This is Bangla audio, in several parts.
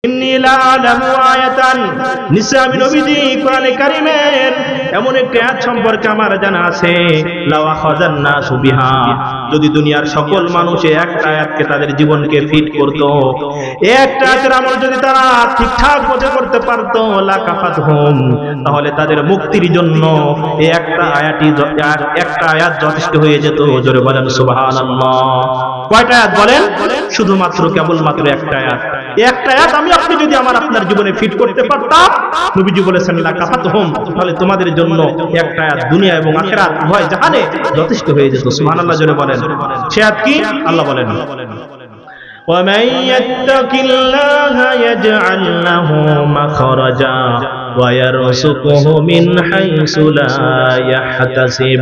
ইন্নী লা আ'লামু আয়াতান, নিশ্চয় আমি নবীজি কোরআনে কারীমের এমন একটা আয়াত সম্পর্কে আমার জানা আছে, লাউ আখাযান নাসু বিহা, যদি দুনিয়ার সকল মানুষ একটা আয়াতকে তাদের জীবনকে ফিট করত, একটা আয়াতের আমল যদি তারা ঠিকঠাক মতো করতে পারত, লা কাফাতহুম, তাহলে তাদের মুক্তির জন্য এই একটা আয়াত যথেষ্ট হয়ে যেত। জোরে বলেন সুবহানাল্লাহ। কয়টা আয়াত বলেন? শুধুমাত্র কেবলমাত্র একটা আয়াত। একটা আয়াত আমি আপনি যদি আপনার জীবনে ফিট করতে পারতাম, নবীজি বলেছেন লা কাফাতহুম, তাহলে তোমাদের জন্য একটা আয়াত দুনিয়া এবং আখিরাত উভয় জাহানে যথেষ্ট হয়ে যেত। সুবহানাল্লাহ জোরে বলেন। সে আয়াত কি? আল্লাহ বলেন, وَمَن يَتَّقِ اللَّهَ يَجْعَل لَّهُ مَخْرَجًا وَيَرْزُقْهُ مِنْ حَيْثُ لَا يَحْتَسِبُ।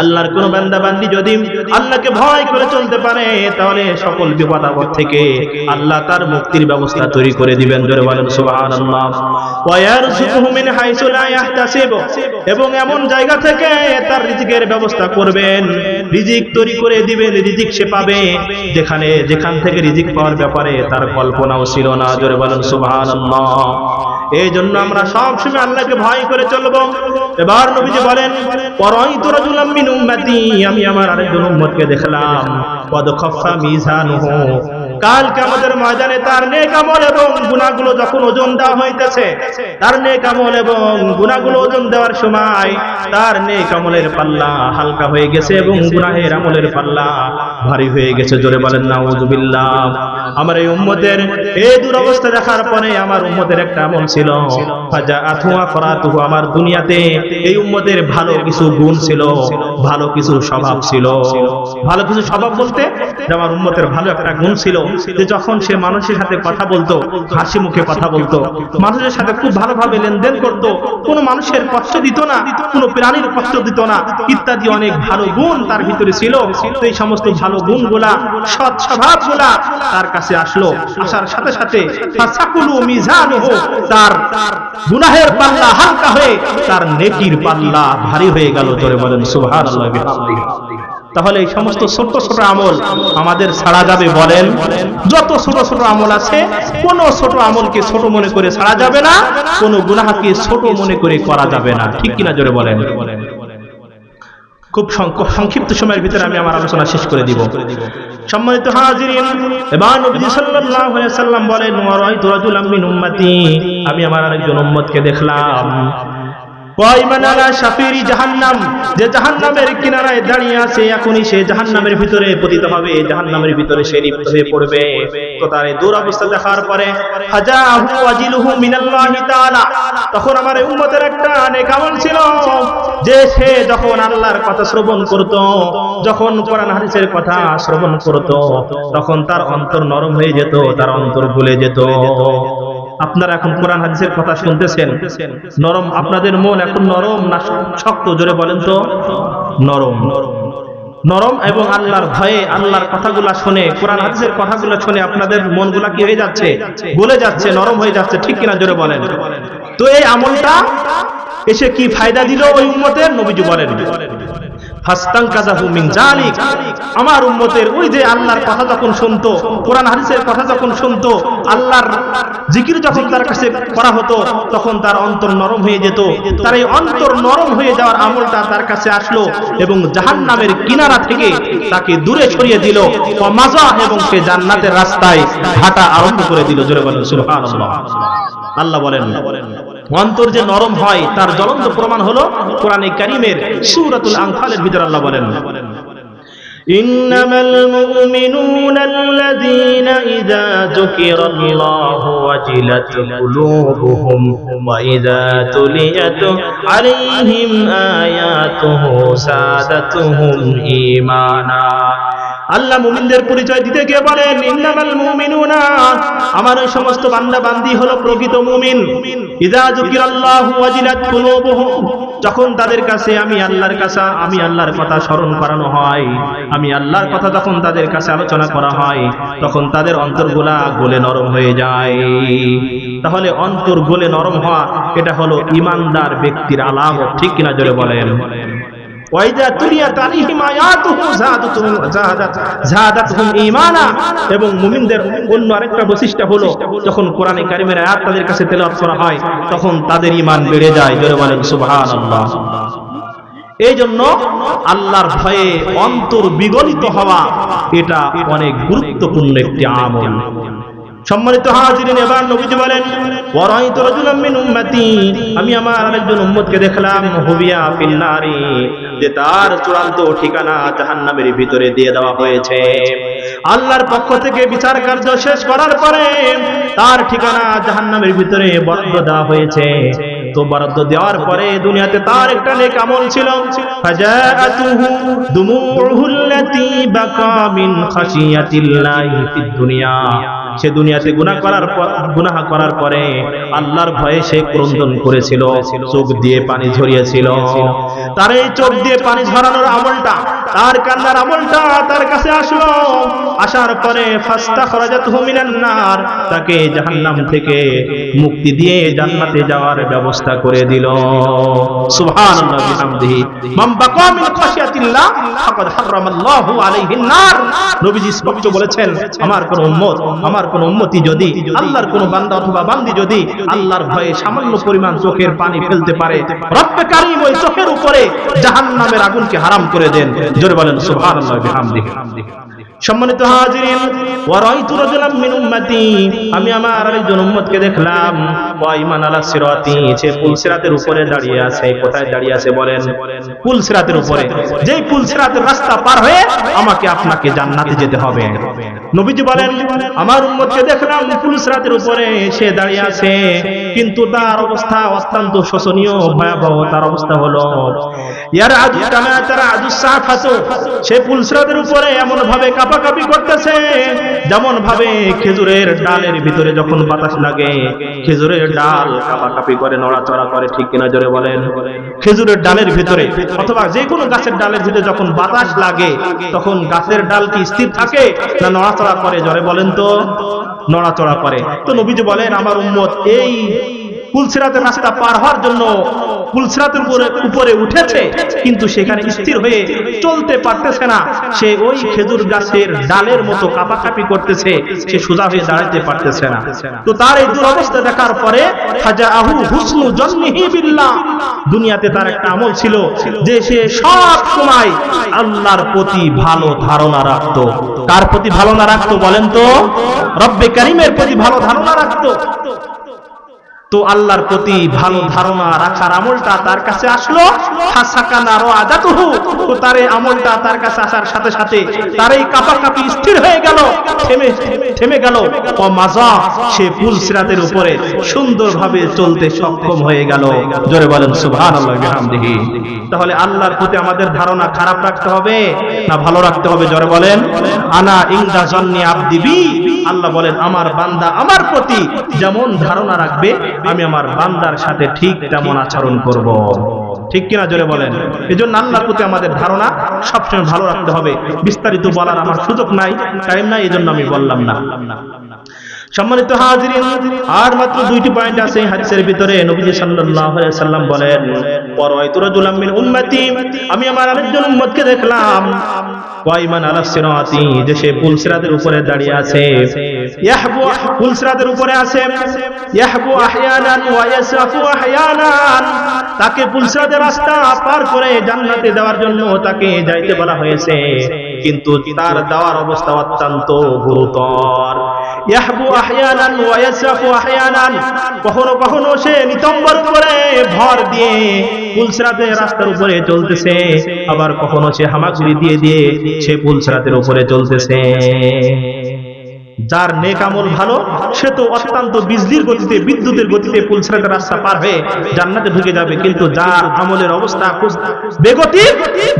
আল্লাহর কোন বান্দা বান্দি যদি আল্লাহকে ভয় করে চলতে পারে, তাহলে সকল বিপদ আপদ থেকে আল্লাহ তার মুক্তির ব্যবস্থা তৈরি করে দিবেন। জোরে বলেন সুবহানাল্লাহ। ওয়ায়ারযুকুহু মিন হাইসু লা ইয়াহতাসিব, এবং এমন জায়গা থেকে তার রিজিকের ব্যবস্থা করবেন, রিজিক তৈরি করে দিবেন, রিজিক সে পাবে যেখান থেকে রিজিক পাওয়ার ব্যাপারে তার কল্পনাও ছিল না। জোরে বলেন সুবহানাল্লাহ। এই জন্য আমরা সব সময় আল্লাহকে ভয় করে চলবো। এবার নবীজি বলেন, পরাইতু রাজুলাম মিন উম্মতি, আমি আমার আরেকজন উম্মতকে দেখলাম, কদ খাফা মিজানুহু, কাল কিয়ামতের ময়দানে তার নেক আমল এবং গুনাহগুলো যখন ওজন দেওয়া হইতেছে, তার নেক আমল এবং গুনাহগুলো ওজন দেওয়ার সময় তার নেক আমলের পাল্লা হালকা হয়ে গেছে এবং গুনাহের আমলের পাল্লা ভারী হয়ে গেছে। জোরে বলেন নাউযুবিল্লাহ। আমার এই উম্মতের এই দুরবস্থা দেখার পরে আমার উম্মতের একটা আমল ছিল, ফাজাআতু আফরাতুহু, আমার দুনিয়াতে এই উম্মতের ভালো কিছু গুণ ছিল, ভালো কিছু স্বভাব ছিল। ভালো কিছু স্বভাব বলতে আমার উম্মতের ভালো একটা গুণ ছিল যে যখন সে মানুষের সাথে কথা বলতো, হাসি মুখে কথা বলতো, মানুষের সাথে খুব ভালোভাবে লেনদেন করতো, কোনো মানুষের কষ্ট দিত না, কোনো প্রাণীর কষ্ট দিত না, ইত্যাদি অনেক ভালো গুণ তার ভিতরে ছিল। তো এই সমস্ত ভালো গুণগুলা, সৎ স্বভাবগুলা তার কাছে আসলো, আসার সাথে সাথে ফাসাকুলু মিজানুহু, তার গুনাহের পাল্লা হালকা হয়ে তার নেকির পাল্লা ভারী হয়ে গেল। জোরে বলেন সুবহানাল্লাহ বিহামদিহি। তাহলে এই সমস্ত ছোট ছোট আমল আমাদের ছাড়া যাবে? বলেন, যত ছোট ছোট আমল আছে, কোন ছোট আমলকে ছোট মনে করে ছাড়া যাবে না, কোন গুনাহকে ছোট মনে করে করা যাবে না। ঠিক কিনা? জোরে বলেন। খুব সংক্ষিপ্ত সময়ের ভিতরে আমি আমার আলোচনা শেষ করে দিব। সম্মানিত হাজিরিন, এবার নবী সাল্লাল্লাহু আলাইহি ওয়াসাল্লাম বলেন, ওয়ারাইতু রাজুলাম মিন উম্মতি, আমি আমার আরেকজন উম্মতকে দেখলাম, কয়মানালা শাফিরি জাহান্নাম, যে জাহান্নামের কিনারায় দাঁড়িয়ে আছে, এখনই সে জাহান্নামের ভিতরে পতিত হবে, জাহান্নামের ভিতরে সে লিপ্ত হয়ে পড়বে। তো তার এই দুরবস্থা দেখার পরে হাজাহু ওয়াজিলুহু মিনাল্লাহি তাআলা, তখন আমার এই উম্মতের একটা নেক আমল ছিল যে সে যখন আল্লাহর কথা শ্রবণ করত, যখন কোরআন হাদিসের কথা শ্রবণ করত, তখন তার অন্তর নরম হয়ে যেত, তার অন্তর গলে যেত। আপনারা এখন কোরআন হাদিসের কথা শুনতেছেন, নরম, আপনাদের মন এখন নরম না শক্ত? জোরে বলেন তো। নরম। নরম এবং আল্লাহর ভয়ে আল্লাহর কথাগুলা শুনে, কোরআন হাদিসের কথাগুলো শুনে আপনাদের মনগুলা কি হয়ে যাচ্ছে? গলে যাচ্ছে, নরম হয়ে যাচ্ছে। ঠিক কিনা? জোরে বলেন। তো এই আমলটা এসে কি ফায়দা দিল ওই উম্মতের? নবীজি বলেন, ফাস্তানকাযাহু মিন যালিক, আমার উম্মতের ওই যে আল্লাহর কথা যখন শুনতো, কোরআন হাদিসের কথা যখন শুনতো, আল্লাহর জিকির যখন তার কাছে করা হতো, তখন তার অন্তর নরম হয়ে যেত। তার এই অন্তর নরম হয়ে যাওয়ার আমলটা তার কাছে আসলো এবং জাহান্নামের কিনারা থেকে তাকে দূরে সরিয়ে দিল, ওয়ামাযা, এবং সে জান্নাতের রাস্তায় হাঁটা আরম্ভ করে দিল। জোরে বলেন সুবহানাল্লাহ। আল্লাহ বলেন, অন্তর যে নরম হয় তার জ্বলন্ত প্রমাণ হলো কোরআনে কারীমের সূরাতুল আনফালের ভিতরে আল্লাহ বলেন, ইন্নামাল মুমিনুনা আল্লাযীনা ইযা যুকিরাল্লাহু ওয়াজিলাত কুলুবুহুম ওয়া ইযা তুলিয়াত আলাইহিম আয়াতুহু সাদাতুহুম ঈমানা। আল্লাহ মুমিনদের পরিচয় দিতে গিয়ে বলেন, ইন্নামাল মুমিনুনা, আমার ওই সমস্ত বান্দা বান্দি হলো প্রকৃত মুমিন, ইযা যুকিরাল্লাহু ওয়াজিলাত কুলুবুহুম, যখন তাদের কাছে আমি আল্লাহর কথা স্মরণ করানো হয়, আমি আল্লাহর কথা যখন তাদের কাছে আলোচনা করা হয়, তখন তাদের অন্তরগুলা গলে নরম হয়ে যায়। তাহলে অন্তর গলে নরম হওয়া, এটা হলো ঈমানদার ব্যক্তির আলামত। ঠিক কিনা? জোরে বলেন। ওয়াইদা তুলিয়াত আলাইহিম আয়াতুহু যাদাতুহুম ঈমানা। এবং মুমিনদের অন্য আরেকটা বৈশিষ্ট্য হলো যখন কোরআনে কারীমের আয়াত তাদের কাছে তেলাওয়াত করা হয় তখন তাদের ঈমান বেড়ে যায়। জোরে বলেন সুবহানাল্লাহ। এই জন্য আল্লাহর ভয়ে অন্তর বিগলিত হওয়া এটা অনেক গুরুত্বপূর্ণ একটি আমল। সম্মানিত হাজিরিন, এবার নবীজি বলেন ওয়ারাইতু রাজুলাম মিন উম্মতি, আমি আমার আরেকজন উম্মতকে দেখলাম হুবিয়া ফিল নারি, যে তার চূড়ান্ত ঠিকানা জাহান্নামের ভিতরে দিয়ে দেওয়া হয়েছে। আল্লাহর পক্ষ থেকে বিচার কার্য শেষ করার পরে তার ঠিকানা জাহান্নামের ভিতরে বরাদ্দ দেওয়া হয়েছে। তো বরাদ্দ দেওয়ার পরে দুনিয়াতে তার একটা নেক আমল ছিল, ফাজাআতুহু দুমুউহুল্লাতী বাকা মিন খাশিয়াতিল্লাহি ফিদ দুনিয়া। সে দুনিয়াতে গুনাহ করার পরে আল্লাহর ভয়ে সে ক্রন্দন করেছিল, চোখ দিয়ে পানি ঝরিয়েছিল। তার এই চোখ দিয়ে পানি ঝরানোর আমলটা, তার কান্নার আমলটা তার কাছে আসলো। আসার পরে ফাস্তাখরাজাতহু মিনান নার, তাকে জাহান্নাম থেকে মুক্তি দিয়ে জান্নাতে যাওয়ার ব্যবস্থা করে দিল। সুবহানাল্লাহ বিহামদিহি মান বাকা মিন খাশিয়াতিল্লাহ ফাকাদ হারামাল্লাহু আলাইহিন নার। নবীজি স্পষ্ট বলেছেন, আমার কোন উম্মত, আমার কোন উম্মতি যদি, আল্লাহর কোন বান্দা অথবা বান্দি যদি আল্লাহর ভয়ে সামান্য পরিমাণ চোখের পানি ফেলতে পারে, রব্বে কারীম ওই চোখের উপরে জাহান্নামের আগুনকে হারাম করে দেন। জোরে বলেন সুবহানাল্লাহ বিহামদিহি। সম্মানিত হাজিরিন, ওয়ারাইতু রাজুলাম মিন উম্মতি, আমি আমার আরেকজন উম্মতকে দেখলাম ওয়াইমান আলা সিরাতি, সে পুল সিরাতের উপরে দাঁড়িয়ে আছে। কোথায় দাঁড়িয়ে আছে বলেন? পুল সিরাতের উপরে। যেই পুল সিরাতের রাস্তা পার হয়ে আমাকে আপনাকে জান্নাতে যেতে হবে। নবীজি বলেন, আমার উম্মতকে দেখলাম পুল সিরাতের উপরে সে দাঁড়িয়ে আছে, কিন্তু তার অবস্থা অত্যন্ত শোচনীয়, ভয়াবহ। তার অবস্থা হলো ইয়ারআদু কামা তারআদু সাফাতু, সে পুল সিরাতের উপরে এমন ভাবে কাঁপাকাঁপি করতেছে যেমন ভাবে খেজুরের ডালের ভিতরে যখন বাতাস লাগে খেজুরের ডাল কাঁপাকাঁপি করে, নড়াচড়া করে। ঠিক কিনা জোরে বলেন? খেজুরের ডালের ভিতরে অথবা যে কোনো গাছের ডালের ভিতরে যখন বাতাস লাগে তখন গাছের ডাল কি স্থির থাকে না নড়াচড়া করে? জোরে বলেন তো। নড়াচড়া করে। তো নবীজি বলেন, আমার উম্মত এই পুলসিরাতের রাস্তা পার হওয়ার জন্য পুলসিরাতের উপরে উঠেছে, কিন্তু সেখানে স্থির হয়ে চলতে পারতেছে না। সে ওই খেজুর গাছের ডালের মতো কাঁপাকাঁপি করতেছে, সে সোজা হয়ে দাঁড়াতে পারতেছে না। তো তার এই দুরবস্থা দেখার পরে ফাজাআহু হুসনু জন্নিহি বিল্লাহ, দুনিয়াতে তার একটা আমল ছিল যে সে সব সময় আল্লাহর প্রতি ভালো ধারণা রাখতো। কার প্রতি ভালো না রাখতো বলেন তো? রব্বে কারীমের প্রতি ভালো ধারণা রাখতো। তো আল্লাহর প্রতি ভালো ধারণা রাখার আমলটা তার কাছে আসলো। ফাসাকানা রাআদাতুহু, তো তার এই আমলটা তার কাছে আসার সাথে সাথে তার এই কাঁপাকাঁপি স্থির হয়ে গেল, থেমে গেল। ও মাজা, সে পুল সিরাতের উপরে সুন্দরভাবে চলতে সক্ষম হয়ে গেল। জোরে বলেন সুবহানাল্লাহ বিহামদিহি। তাহলে আল্লাহর প্রতি আমাদের ধারণা খারাপ রাখতে হবে না ভালো রাখতে হবে? জোরে বলেন। আনা ইনদা জান্নি আবদি বি, আল্লাহ বলেন আমার বান্দা আমার প্রতি যেমন ধারণা রাখবে আমি আমার বান্দার সাথে ঠিক তেমন আচরণ করব। ঠিক কিনা জোরে বলেন? এজন্য আল্লাহর প্রতি আমাদের ধারণা সবসময় ভালো রাখতে হবে। বিস্তারিত বলার আমার সুযোগ নাই, টাইম নাই, এজন্য আমি বললাম না। সম্মানিত হাজিরিন, আর মাত্র দুইটি পয়েন্ট আছে হাদিসের ভিতরে। নবীজি সাল্লাল্লাহু আলাইহি ওয়াসাল্লাম বলেন, ওয়ারাইতু রাজুলাম মিন উম্মতি, আমি আমার আরেকজন উম্মতকে দেখলাম ওয়াইমান আলা সিরাতি, যে সে পুল সিরাতের উপরে দাঁড়িয়ে আছে। ইয়াহবু, পুল সিরাতের উপরে আছে। ইয়াহবু আহয়ানান ওয়া ইয়াসফু আহয়ানান, তাকে পুল সিরাতের রাস্তা পার করে জান্নাতে যাওয়ার জন্য তাকে যাইতে বলা হয়েছে, কিন্তু তার যাওয়ার অবস্থা অত্যন্ত গুরুতর। ইয়াহবু আহয়ানান ওয়া ইয়াসফু আহয়ানান, কখনো কখনো সে নিতম্বের উপরে ভর দিয়ে পুল সিরাতের রাস্তার উপরে চলতেছে, আবার কখনো সে হামাগুড়ি দিয়ে দিয়ে সে পুল সিরাতের উপরে চলতেছে। যার নেক আমল ভালো সে তো অত্যন্ত বিজলির গতিতে, বিদ্যুতের গতিতে পুল সিরাতের রাস্তা পার হয়ে জান্নাতে ঢুকে যাবে, কিন্তু যার আমলের অবস্থা খুব বেগতিক,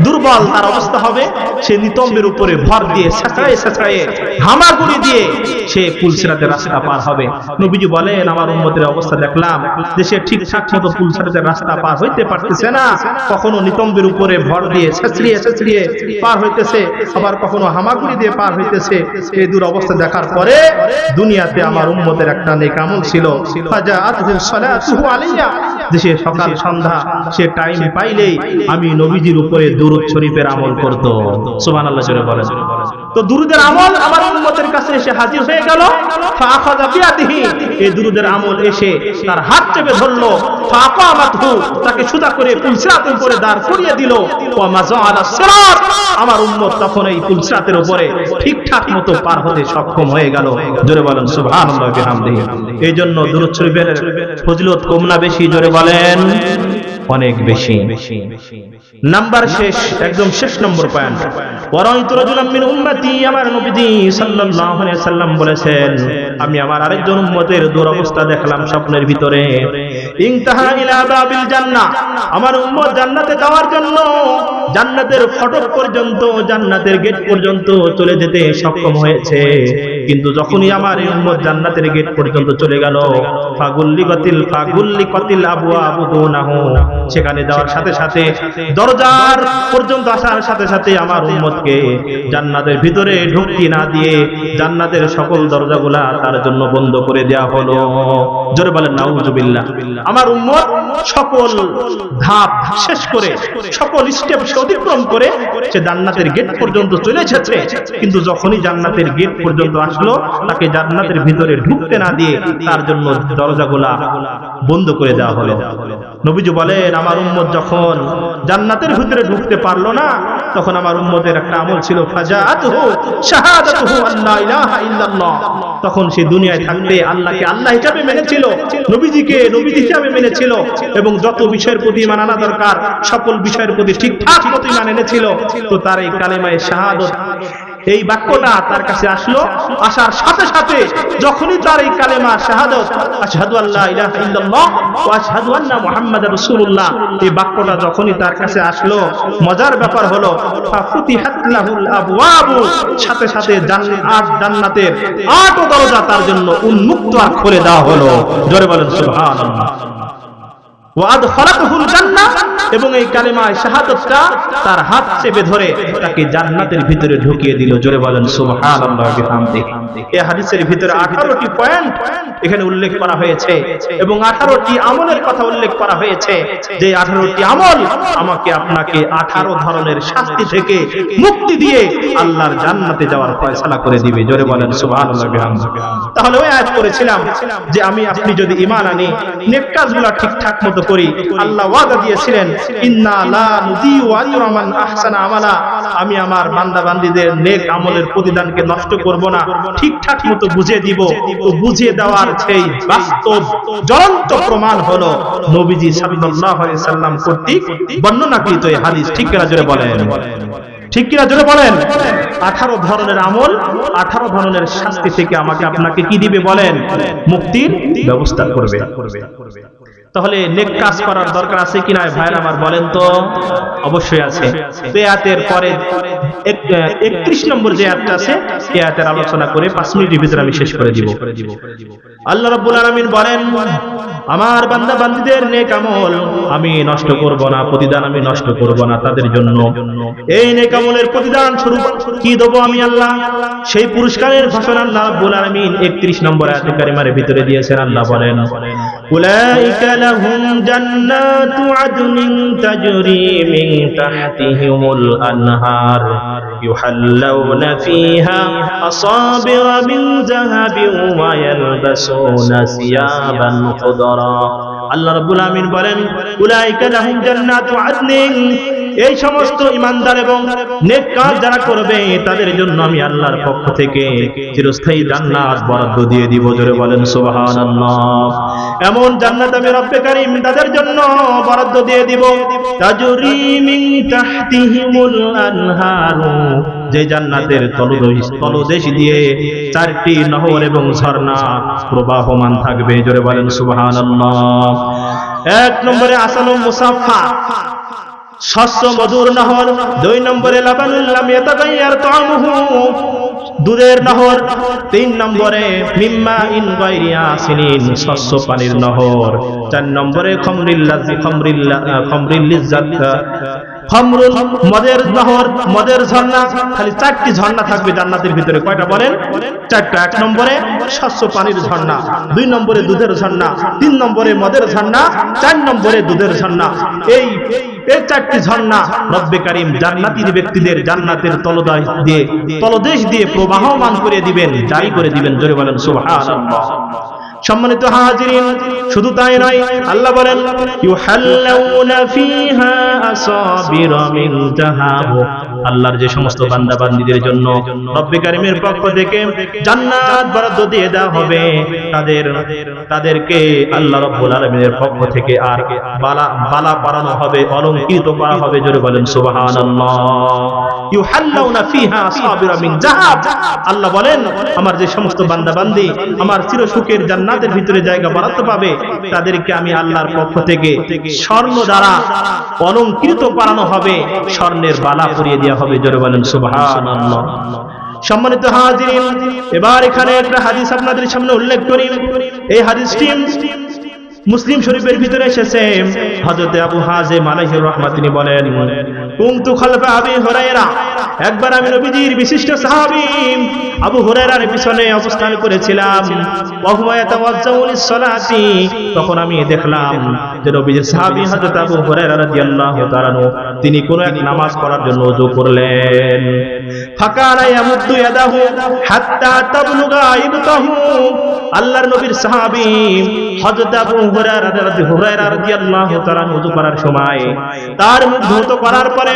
দুর্বল, তার অবস্থা হবে সে নিতম্বের উপরে ভর দিয়ে ছেঁচড়ায়ে হামাগুড়ি দিয়ে সে পুল সিরাতের রাস্তা পার হবে। নবীজি বলেন, আমার উম্মতের অবস্থা দেখলাম যে সে ঠিকঠাক মতো পুল সিরাতের রাস্তা পার হইতে পারতেছে না, কখনো নিতম্বের উপরে ভর দিয়ে ছেঁচড়িয়ে পার হইতেছে, আবার কখনো হামাগুড়ি দিয়ে পার হইতেছে। এই দুরবস্থা দেখার পরে দুনিয়াতে আমার উম্মতের একটা নেক আমল ছিল, ফাজাআতুহু সালাতুহু আলাইয়া, যে সে সকাল সন্ধ্যা সে টাইম পাইলেই আমি নবীজির উপরে দুরূদ শরীফের আমল করত। সুবহানাল্লাহ জোরে বলেন। তো দুরূদের আমল আমার উম্মতের কাছে এসে হাজির হয়ে গেল। ফাআখাযা বিয়াদিহি, এই দুরূদের আমল এসে তার হাত চেপে ধরলো। ফাআকামাতহু, তাকে সুদা করে পুলসিরাতের উপরে দাঁড় করিয়ে দিল। ওয়া মাজা আলা সিরাত, আমার উম্মত তখন এই পুলসিরাতের উপরে ঠিকঠাক মতো পার হতে সক্ষম হয়ে গেল। জোরে বলেন সুবহানাল্লাহি ওয়া বিহামদিহি। এই জন্য দুরূদ শরীফের ফজিলত কম না বেশি? জোরে বলেন অনেক বেশি। নাম্বার শেষ, একদম শেষ নম্বর পয়েন্ট। ওয়ারাইতু রাজুলাম মিন উম্মতি, আমার নবীজি সাল্লাল্লাহু আলাইহি সাল্লাম বলেছেন, আমি আমার আরেকজন উম্মতের দুরবস্থা দেখলাম স্বপ্নের ভিতরে। ইনতাহা ইলা বাবিল জান্নাহ, আমার উম্মত জান্নাতে যাওয়ার জন্য জান্নাতের ফটক পর্যন্ত, জান্নাতের গেট পর্যন্ত চলে যেতে সক্ষম হয়েছে, কিন্তু যখনই আমার এই উম্মত জান্নাতের গেট পর্যন্ত চলে গেল, ফাগুল্লিকাতিল আবওয়াবু দুনাহু, সেখানে যাওয়ার সাথে সাথে দরজার পর্যন্ত আসার সাথে সাথে আমার উম্মতকে জান্নাতের ভিতরে ঢুকতে না দিয়ে জান্নাতের সকল দরজাগুলা তার জন্য বন্ধ করে দেওয়া হলো। জোরে বলেন নাউজুবিল্লাহ। আমার উম্মত সকল ধাপ শেষ করে, সকল স্টেপ অতিক্রম করে সে জান্নাতের গেট পর্যন্ত চলে এসেছে, কিন্তু যখনই জান্নাতের গেট পর্যন্ত আসলো তাকে জান্নাতের ভিতরে ঢুকতে না দিয়ে তার জন্য দরজাগুলা বন্ধ করে দেওয়া হলো। নবীজি বলেন, আমার উম্মত যখন জান্নাতের ভিতরে ঢুকতে পারলো না, তখন আমার উম্মতের একটা আমল ছিল, ফাজাআতুহু শাহাদাতুহু আল্লা ইলাহা ইল্লাল্লাহ। তখন সে দুনিয়ায় থাকতে আল্লাহকে আল্লাহ হিসেবে মেনেছিল, নবীজিকে নবী হিসেবে মেনেছিল, এবং যত বিষয়ের প্রতি ঈমান আনা দরকার সকল বিষয়ের প্রতি ঠিকঠাক মতো ঈমান এনেছিল। তো তার এই কালেমায়ে শাহাদাত, এই বাক্যটা তার কাছে আসলো। আসার সাথে সাথে যখনই তার এই কালেমা শাহাদাত, আশহাদু আল্লা ইলাহা ইল্লাল্লাহ ওয়া আশহাদু আন্না মুহাম্মাদার রাসূলুল্লাহ, এই বাক্যটা যখনই তার কাছে আসলো, মজার ব্যাপার হলো ফাফুতিহাত লাহুল আবওয়াবু, সাথে সাথে জান্নাতের 8 দরজা তার জন্য উন্মুক্ত আর খুলে দেওয়া হলো। জোরে বলেন সুবহানাল্লাহ। ওয়া আদখালাতুহুল জান্নাহ, এবং এই কালেমায়ে শাহাদাতটা তার হাত চেপে ধরে তাকে জান্নাতের ভিতরে ঢুকিয়ে দিল। জোরে বলেন সুবহানাল্লাহি ওয়া বিহামদিহি। এই হাদিসের ভিতরে 18টি পয়েন্ট এখানে উল্লেখ করা হয়েছে এবং 18টি আমলের কথা উল্লেখ করা হয়েছে, যে 18টি আমল আমাকে আপনাকে 18 ধরনের শাস্তি থেকে মুক্তি দিয়ে আল্লাহর জান্নাতে যাওয়ার ফয়সালা করে দিবে। জোরে বলেন সুবহানাল্লাহি ওয়া বিহামদিহি। তাহলে ওই আয়াত করেছিলাম যে আমি আপনি যদি ঈমান আনি, নেক কাজগুলো ঠিকঠাক মতো করি, আল্লাহ ওয়াদা দিয়েছিলেন, ইন্না লা নুযিউ আজরা মান আহসানা আমালা, আমি আমার বান্দা বান্দীদের নেক আমলের প্রতিদানকে নষ্ট করব না, ঠিকঠাক মতো বুঝিয়ে দিব। তো বুঝিয়ে দেওয়ার সেই বাস্তব জ্বলন্ত প্রমাণ হলো নবীজি সাল্লাল্লাহু আলাইহি সাল্লাম কর্তৃক বর্ণনাকৃত এই হাদিস। ঠিক কিনা জোরে বলেন, ঠিক কিনা জোরে বলেন। 18 ধরনের আমল, 18 ধরনের শাস্তি থেকে আমাকে আপনাকে কি দিবে বলেন? মুক্তির ব্যবস্থা করবে। তাহলে নেক কাজ করার দরকার আছে কিনা ভাইরা আমার বলেন তো? অবশ্যই আছে। আয়াতের পরে 31 নম্বর যে আয়াতটা আছে, এই আয়াতের আলোচনা করে 5 মিনিটের ভিতরে আমি শেষ করে দিব। আল্লাহ রাব্বুল আলামিন বলেন, আমার বান্দা বান্দীদের নেক আমল আমি নষ্ট করব না, প্রতিদান আমি নষ্ট করব না তাদের জন্য। এই নেক আমলের প্রতিদান স্বরূপ কি দেব আমি আল্লাহ? সেই পুরস্কারের ঘোষণা আল্লাহ রাব্বুল আলামিন 31 নম্বর আয়াতে কারিমার ভিতরে দিয়েছেন। আল্লাহ বলেন, উলাইকা লাহুম জান্নাতু আদনিন তাজরি মিন তাহতিহিমুল আনহার ইউহাল্লাউনা ফিহা আসাবিরা মিন যাহাবিন ওয়া ইয়ালবাসুনা সিয়াবান খুদরা। আল্লাহ রাব্বুল আমিন বলেন, উলাইকা লাহুম জান্নাতু আদনিন, এই সমস্ত ঈমানদার এবং নেক কাজ যারা করবে তাদের জন্য আমি আল্লাহর পক্ষ থেকে চিরস্থায়ী জান্নাত বরাদ্দ দিয়ে দিব। জোরে বলেন সুবহানাল্লাহ। এমন জান্নাত আমি রব্বে কারীম তাদের জন্য বরাদ্দ দিয়ে দিব, তাজরি মিন তাহতিহিমুল আনহার, যে জান্নাতের তলদেশ দিয়ে 4টি নহর এবং ঝর্ণা প্রবাহমান থাকবে। জোরে বলেন সুবহানাল্লাহ। 1 নম্বরে আসানুম মুসাফফা, শস্য মধুর নহর। 2 নম্বরে লাবানুল লাম ইয়াতাগায়্যার তা'আমুহু, দুধের নহর। 3 নম্বরে মিম্মা ইন গায়রি আসিনিন, শস্য পানির নহর। 4 নম্বরে খামরিল লিজ্জাত খামরুল, মদের নহর, মদের ঝর্ণা, খালি 4টি ঝর্ণা থাকবে জান্নাতের ভিতরে। কয়টা বলেন? 4টা। 1 নম্বরে স্বচ্ছ পানির ঝর্ণা, 2 নম্বরে দুধের ঝর্ণা, 3 নম্বরে মদের ঝর্ণা, 4 নম্বরে দুধের ঝর্ণা। এই 4টি ঝর্ণা রব্বে কারীম জান্নাতীর ব্যক্তিদের জান্নাতের তলদেশ দিয়ে প্রবাহমান করে দিবেন, জারি করে দিবেন। জোরে বলেন সুবহানাল্লাহ। সম্মানিত হাজিরিন, শুধু তাই নয়, আল্লাহ বলেন ইউহাল্লাউনা ফিহা আসাবিরা মিন যাহাব। আল্লাহর যে সমস্ত বান্দা বান্দীদের জন্য রব্বে কারীমের পক্ষ থেকে জান্নাত বরাদ্দ দিয়ে দেওয়া হবে, তাদেরকে আল্লাহ রাব্বুল আলামিনের পক্ষ থেকে আর বালা পরানো হবে, অলংকৃত করা হবে। জোরে বলেন সুবহানাল্লাহ। ইউহাল্লাউনা ফিহা আসাবিরা মিন যাহাব। আল্লাহ বলেন আমার যে সমস্ত বান্দা বান্দী আমার চির সুখের জান্নাতের ভিতরে জায়গা বরাদ্দ পাবে, তাদেরকে আমি আল্লাহর পক্ষ থেকে স্বর্ণ দ্বারা অলংকৃত করানো হবে, স্বর্ণের বালা পরিয়ে দেওয়া হবে। জোরে বলেন সুবহানাল্লাহ। সম্মানিত হাজিরিন, এবার এখানে একটা হাদিস আপনাদের সামনে উল্লেখ করি। এই হাদিসটি মুসলিম শরীফের ভিতরে এসেছে। হযরত আবু হাযিম আলাইহির রাহমাত তিনি বলেন, কুনতু খালফা আবি হুরায়রা, একবার আমি নবীজির বিশিষ্ট সাহাবী আবু হুরায়রার পিছনে অবস্থান করেছিলাম। ওয়া হুয়া ইয়াতাওয়াজ্জাউ লিস-সালাতি, তখন আমি দেখলাম যে নবীজির সাহাবী হযরত আবু হুরায়রা রাদিয়াল্লাহু তাআলা তিনি কোন এক নামাজ পড়ার জন্য ওযু করলেন। ফাকানা ইয়ামুদ্দু ইয়াদাহু হাত্তা তাবলুগা ইবতাহু। আল্লাহর নবীর সাহাবী হযরত আবু হুরায়রা রাদিয়াল্লাহু তাআলা ওযু করার সময় তার মুখ ধৌত করার পরে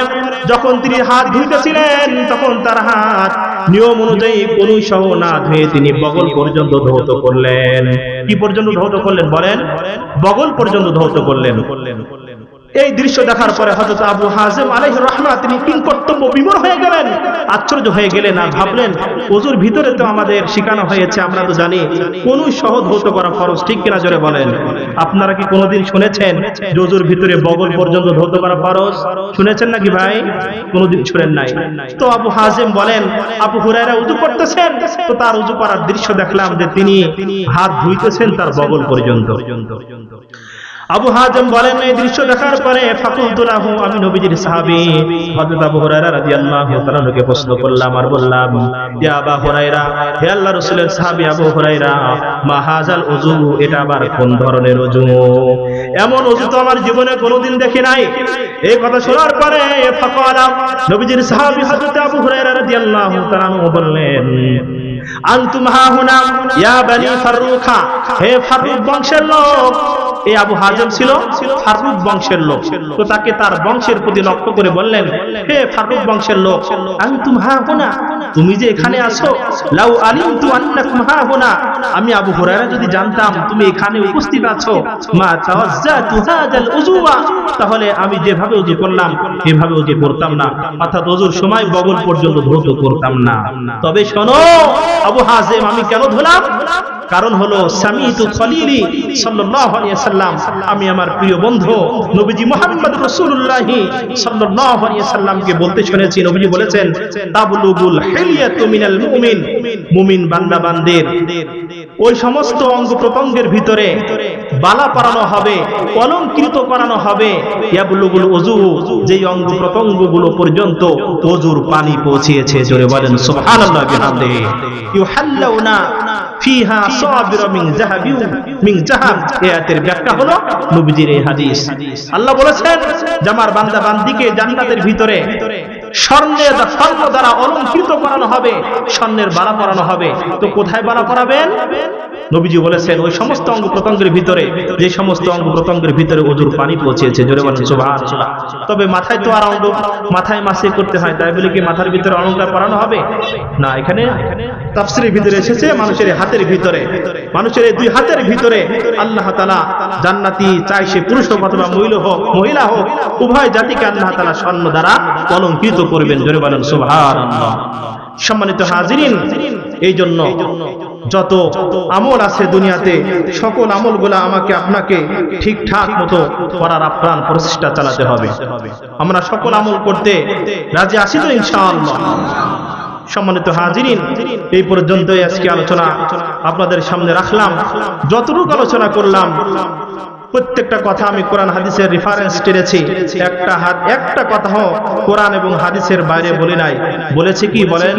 যখন তিনি হাত ধুইতেছিলেন, তখন তার হাত নিয়ম অনুযায়ী কোন সহ না ধুয়ে তিনি বগল পর্যন্ত ধৌত করলেন। কি পর্যন্ত ধৌত করলেন বলেন? বগল পর্যন্ত ধৌত করলেন। এই দৃশ্য দেখার পরে হযরত আবু হাযিম আলাইহির রাহমাত তিনি কিংকর্তব্য বিমূঢ় হয়ে গেলেন, আশ্চর্য হয়ে গেলেন। আর ভাবলেন ওযুর ভিতরে তো আমাদের শিখানো হয়েছে, আমরা তো জানি কোন সহ ধৌত করা ফরজ, ঠিক কিনা? জোরে বলেন। আপনারা কি কোনোদিন শুনেছেন যে ওযুর ভিতরে বগল পর্যন্ত ধৌত করা ফরজ? শুনেছেন নাকি ভাই? কোনোদিন শুনেন নাই। তো আবু হাযিম বলেন আবু হুরায়রা ওযু করতেছেন, তো তার ওযু করার দৃশ্য দেখলাম যে তিনি হাত ধুইতেছেন তার বগল পর্যন্ত। আবু হাযিম বলেন এই দৃশ্য দেখার পরে ফাকুলতু লাহু, আমি নবীজির সাহাবী হযরত আবু হুরায়রা রাদিয়াল্লাহু তাআলা কে প্রশ্ন করলাম আর বললাম, ইয়া আবু হুরায়রা, হে আল্লাহর রাসূলের সাহাবী আবু হুরায়রা, মা হাযাল ওযু, এটা আবার কোন ধরনের ওযু? এমন ওযু তো আমার জীবনে কোনোদিন দেখি নাই। এই কথা শোনার পরে ফাকালা, নবীজির সাহাবী হযরত আবু হুরায়রা রাদিয়াল্লাহু তাআলা বললেন, আনতুম হাহুনা ইয়া বনি ফারুখা, হে ফারুক বংশের লোক। এই আবু হাযিম ছিল ফারুক বংশের লোক, তো তাকে তার বংশের প্রতি লক্ষ্য করে বললেন, হে ফারুক বংশের লোক, আনতুম হাহুনা, তুমি যে এখানে আছো, লাউ আলিমতু আন্নাকুম হাহুনা, আমি আবু হুরায়রা যদি জানতাম তুমি এখানে উপস্থিত আছো, মা তাওয়াজ্জাতু হাযাল উযুওয়া, তাহলে আমি যেভাবে ওযু করলাম এভাবে ওযু করতাম না, অর্থাৎ ওযুর সময় বগল পর্যন্ত ধৌত করতাম না। তবে শোনো আবু হাযিম, আমি কেন ধুলাম? কারণ হলো সামিতু খলিলি সাল্লাল্লাহু আলাইহি ওয়াসাল্লাম, আমি আমার প্রিয় বন্ধু নবীজি মুহাম্মদ রাসূলুল্লাহ সাল্লাল্লাহু আলাইহি ওয়াসাল্লামকে বলতে শুনেছি। নবীজি বলেছেন, তাবলুগুল হিলিয়াতু মিনাল মুমিন, মুমিন বান্দা বান্দির ওই সমস্ত অঙ্গ প্রত্যঙ্গের ভিতরে বালা পরানো হবে, অলংকৃত করানো হবে। ইয়াবলুগুল ওযু, যেই অঙ্গ প্রত্যঙ্গগুলো পর্যন্ত ওযুর পানি পৌঁছেছে। জোরে বলেন সুবহানাল্লাহ বিহামদিহি। ইউহাল্লাউনা ফিহা আসাবিরা মিন যাহাব, আয়াতের ব্যাখ্যা হলো নবীজির এই হাদিস। আল্লাহ বলেছেন যে আমার বান্দা বান্দিকে জান্নাতের ভিতরে স্বর্ণ দ্বারা অলংকৃত করানো হবে, স্বর্ণের বালা পরানো হবে। তো কোথায় বালা পরাবেন? নবীজি বলেছেন ওই সমস্ত অঙ্গ প্রত্যঙ্গের ভিতরে, যে সমস্ত অঙ্গ প্রত্যঙ্গের ভিতরে ওযুর পানি পৌঁছেছে। জোরে বলেন সুবহানাল্লাহ। তবে মাথায় তো আর মাথায় মাসে করতে হয়, তাই বলে কি মাথার ভিতরে অলংকার পরানো হবে না? এখানে তাফসীরের ভিতরে এসেছে মানুষের হাতের ভিতরে, মানুষের এই 2 হাতের ভিতরে আল্লাহ তাআলা জান্নাতি, চাই সে পুরুষ হোক অথবা মহিলা হোক, উভয় জাতিকে আল্লাহ তাআলা স্বর্ণ দ্বারা অলংকৃত করবেন। জোরে বলেন সুবহানাল্লাহ। সম্মানিত হাজিরিন, এই জন্য যত আমল আছে দুনিয়াতে, সকল আমলগুলা আমাকে আপনাকে ঠিকঠাক মতো করার আপ্রাণ প্রচেষ্টা চালাতে হবে। আমরা সকল আমল করতে রাজি আছি তো ইনশাআল্লাহ? সম্মানিত হাজিরিন, এই পর্যন্তই আজকে আলোচনা আপনাদের সামনে রাখলাম। যতটুকু আলোচনা করলাম প্রত্যেকটা কথা আমি কোরআন হাদিসের রেফারেন্স টেনেছি, একটা কথাও কোরআন এবং হাদিসের বাইরে বলি নাই। বলেছি কি বলেন?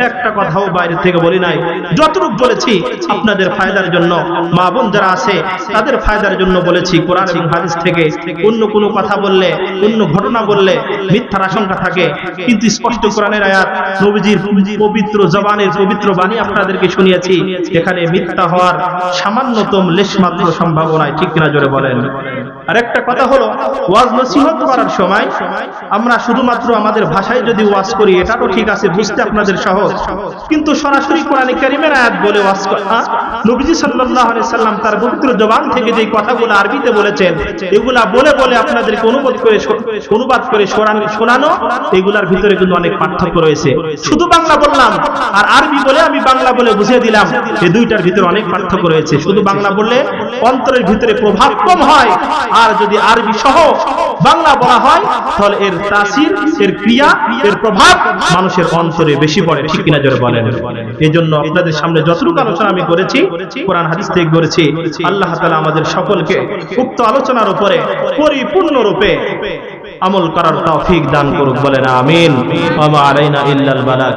একটা কথাও বাইরে থেকে বলি নাই। যতটুকু বলেছি আপনাদের ফায়দার জন্য, মা বোন যারা আছে তাদের ফায়দার জন্য বলেছি। কোরআন এবং হাদিস থেকে অন্য কোনো কথা বললে, অন্য ঘটনা বললে মিথ্যার আশঙ্কা থাকে, কিন্তু স্পষ্ট কোরআনের আয়াত, নবীজির পবিত্র জবানের পবিত্র বাণী আপনাদেরকে শুনিয়েছি। এখানে মিথ্যা হওয়ার সামান্যতম লেশমাত্র সম্ভাবনা, ঠিক কিনা জোরে বলেন। আর একটা কথা হলো, ওয়াজ নসিহত করার সময় আমরা শুধুমাত্র আমাদের ভাষায় যদি ওয়াজ করি এটা তো ঠিক আছে, বুঝতে আপনাদের সহজ, কিন্তু সরাসরি কোরআনে কারীমের আয়াত বলে ওয়াজ করা, নবীজি সাল্লাল্লাহু আলাইহি সাল্লাম তার পবিত্র জবান থেকে যে কথাগুলো আরবিতে বলেছেন এগুলা বলে বলে আপনাদেরকে অনুবাদ করে শোনানো, এগুলার ভিতরে কিন্তু অনেক পার্থক্য রয়েছে। শুধু বাংলা বললাম আর আরবি বলে আমি বাংলা বলে বুঝিয়ে দিলাম, এই দুইটার ভিতরে অনেক পার্থক্য রয়েছে। শুধু বাংলা বললে অন্তরের ভিতরে প্রভাব কম হয়, আর যদি আরবি সহ বাংলা বলা হয় তাহলে এর তাসির, এর ক্রিয়া, এর প্রভাব মানুষের অন্তরে বেশি পড়ে, ঠিক কিনা জোরে বলেন। এই জন্য আপনাদের সামনে যতটুকু আলোচনা আমি করেছি কোরআন হাদিস থেকে করেছি। আল্লাহ তাআলা আমাদের সকলকে উক্ত আলোচনার উপরে পরিপূর্ণরূপে আমল করার তৌফিক দান করুক, বলেন আমিন। ওয়া মা আলাইনা ইল্লাল বালাগ।